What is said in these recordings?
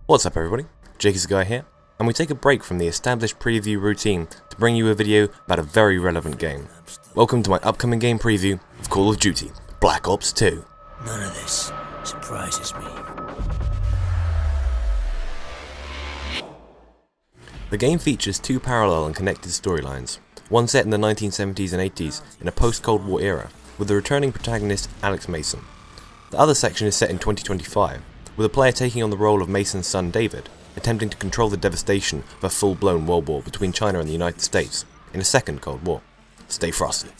What's up everybody, Jake is the guy here, and we take a break from the established preview routine to bring you a video about a very relevant game. Welcome to my upcoming game preview of Call of Duty Black Ops 2. None of this surprises me. The game features two parallel and connected storylines, one set in the 1970s and 80s in a post-Cold War era, with the returning protagonist Alex Mason. The other section is set in 2025, with a player taking on the role of Mason's son David, attempting to control the devastation of a full-blown world war between China and the United States in a second Cold War. Stay frosty.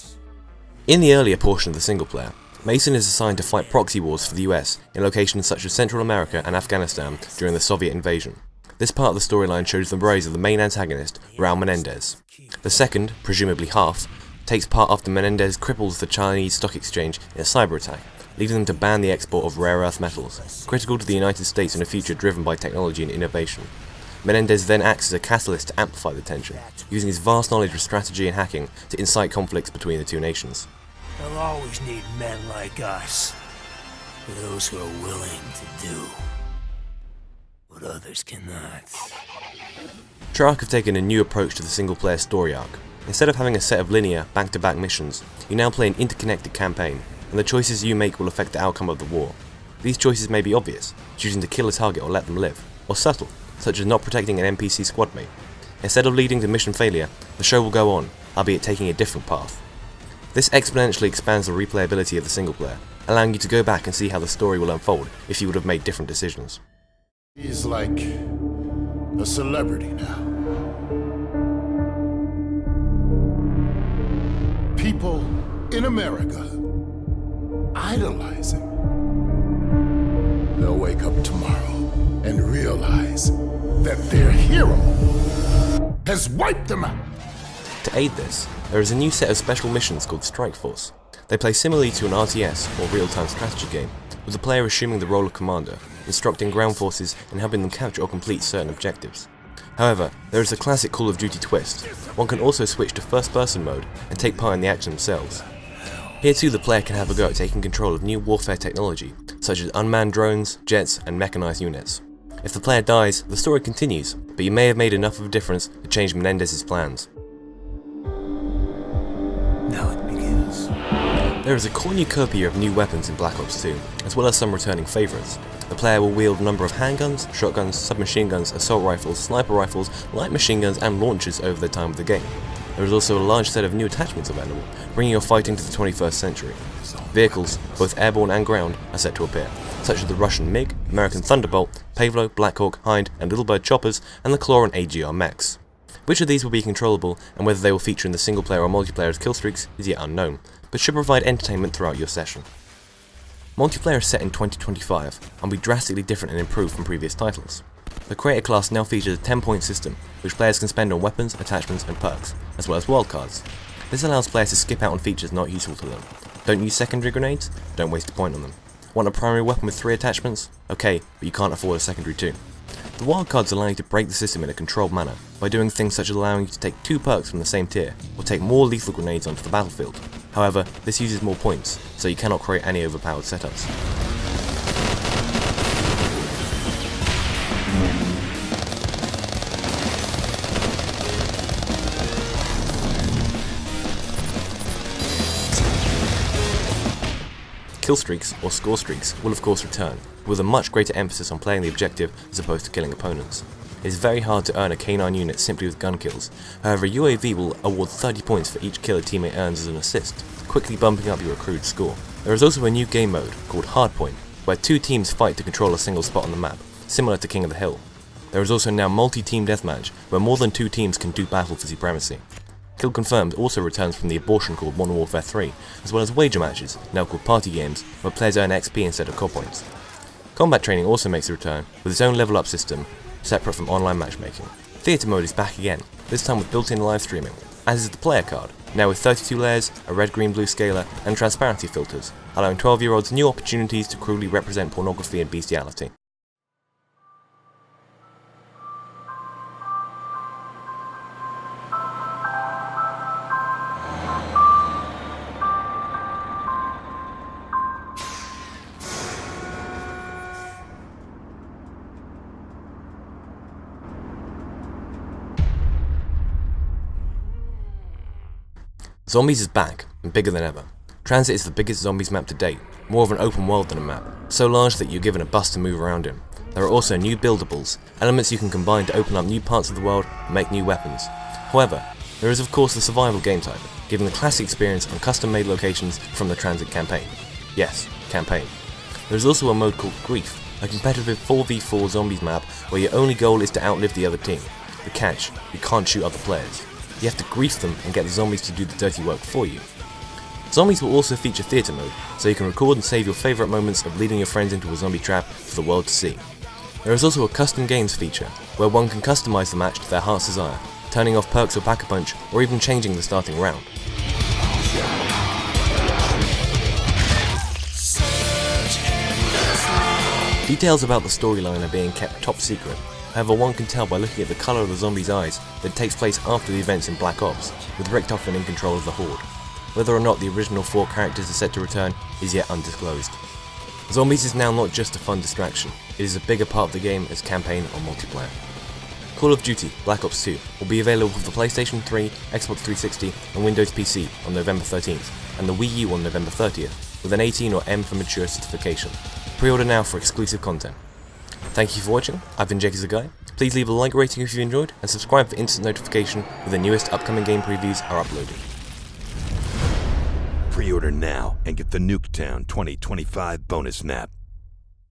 In the earlier portion of the single player, Mason is assigned to fight proxy wars for the US in locations such as Central America and Afghanistan during the Soviet invasion. This part of the storyline shows the rise of the main antagonist, Raul Menendez. The second, presumably half, takes part after Menendez cripples the Chinese stock exchange in a cyber attack, leading them to ban the export of rare earth metals, critical to the United States in a future driven by technology and innovation. Menendez then acts as a catalyst to amplify the tension, using his vast knowledge of strategy and hacking to incite conflicts between the two nations. They'll always need men like us, those who are willing to do what others cannot. Treyarch have taken a new approach to the single-player story arc. Instead of having a set of linear, back-to-back missions, you now play an interconnected campaign, and the choices you make will affect the outcome of the war. These choices may be obvious, choosing to kill a target or let them live, or subtle, such as not protecting an NPC squad mate. Instead of leading to mission failure, the show will go on, albeit taking a different path. This exponentially expands the replayability of the single player, allowing you to go back and see how the story will unfold if you would have made different decisions. He's like a celebrity now. People in America idolize him. They'll wake up tomorrow and realize that their hero has wiped them out. To aid this, there is a new set of special missions called Strike Force. They play similarly to an RTS or real-time strategy game, with the player assuming the role of commander, instructing ground forces and helping them capture or complete certain objectives. However, there is a classic Call of Duty twist. One can also switch to first-person mode and take part in the action themselves. Here too the player can have a go at taking control of new warfare technology, such as unmanned drones, jets and mechanized units. If the player dies, the story continues, but you may have made enough of a difference to change Menendez's plans. Now it begins. There is a cornucopia of new weapons in Black Ops 2, as well as some returning favourites. The player will wield a number of handguns, shotguns, submachine guns, assault rifles, sniper rifles, light machine guns and launchers over the time of the game. There is also a large set of new attachments available, bringing your fighting to the 21st century. Vehicles, both airborne and ground, are set to appear, such as the Russian MiG, American Thunderbolt, Pavlo, Blackhawk, Hind and Little Bird choppers, and the Claw and AGR mechs. Which of these will be controllable, and whether they will feature in the single player or multiplayer as killstreaks is yet unknown, but should provide entertainment throughout your session. Multiplayer is set in 2025 and will be drastically different and improved from previous titles. The Creator class now features a 10-point system, which players can spend on weapons, attachments and perks, as well as wildcards. This allows players to skip out on features not useful to them. Don't use secondary grenades? Don't waste a point on them. Want a primary weapon with 3 attachments? Okay, but you can't afford a secondary 2. The wildcards allow you to break the system in a controlled manner, by doing things such as allowing you to take 2 perks from the same tier, or take more lethal grenades onto the battlefield. However, this uses more points, so you cannot create any overpowered setups. Killstreaks, or score streaks, will of course return, with a much greater emphasis on playing the objective as opposed to killing opponents. It is very hard to earn a K9 unit simply with gun kills, however a UAV will award 30 points for each kill a teammate earns as an assist, quickly bumping up your accrued score. There is also a new game mode, called Hardpoint, where 2 teams fight to control a single spot on the map, similar to King of the Hill. There is also now multi-team deathmatch, where more than 2 teams can do battle for supremacy. Kill Confirmed also returns from the abortion called Modern Warfare 3, as well as wager matches, now called party games, where players earn XP instead of core points. Combat training also makes a return, with its own level up system, separate from online matchmaking. Theatre mode is back again, this time with built-in live streaming, as is the player card, now with 32 layers, a red, green, blue scaler, and transparency filters, allowing 12-year-olds new opportunities to cruelly represent pornography and bestiality. Zombies is back, and bigger than ever. Transit is the biggest zombies map to date, more of an open world than a map, so large that you're given a bus to move around in. There are also new buildables, elements you can combine to open up new parts of the world and make new weapons. However, there is of course the survival game type, giving the classic experience on custom-made locations from the Transit campaign. Yes, campaign. There is also a mode called Grief, a competitive 4v4 zombies map where your only goal is to outlive the other team. The catch, you can't shoot other players. You have to grief them and get the zombies to do the dirty work for you. Zombies will also feature theatre mode, so you can record and save your favourite moments of leading your friends into a zombie trap for the world to see. There is also a custom games feature, where one can customise the match to their heart's desire, turning off perks or pack-a-punch, or even changing the starting round. Details about the storyline are being kept top secret, however one can tell by looking at the colour of the zombies' eyes that it takes place after the events in Black Ops, with Richtofen in control of the Horde. Whether or not the original 4 characters are set to return is yet undisclosed. Zombies is now not just a fun distraction, it is a bigger part of the game as campaign or multiplayer. Call of Duty Black Ops 2 will be available for the PlayStation 3, Xbox 360 and Windows PC on November 13th, and the Wii U on November 30th, with an 18 or M for mature certification. Pre-order now for exclusive content. Thank you for watching, I've been Jake as a Guy. Please leave a like rating if you enjoyed, and subscribe for instant notification when the newest upcoming game previews are uploaded. Pre-order now and get the Nuketown 2025 bonus map.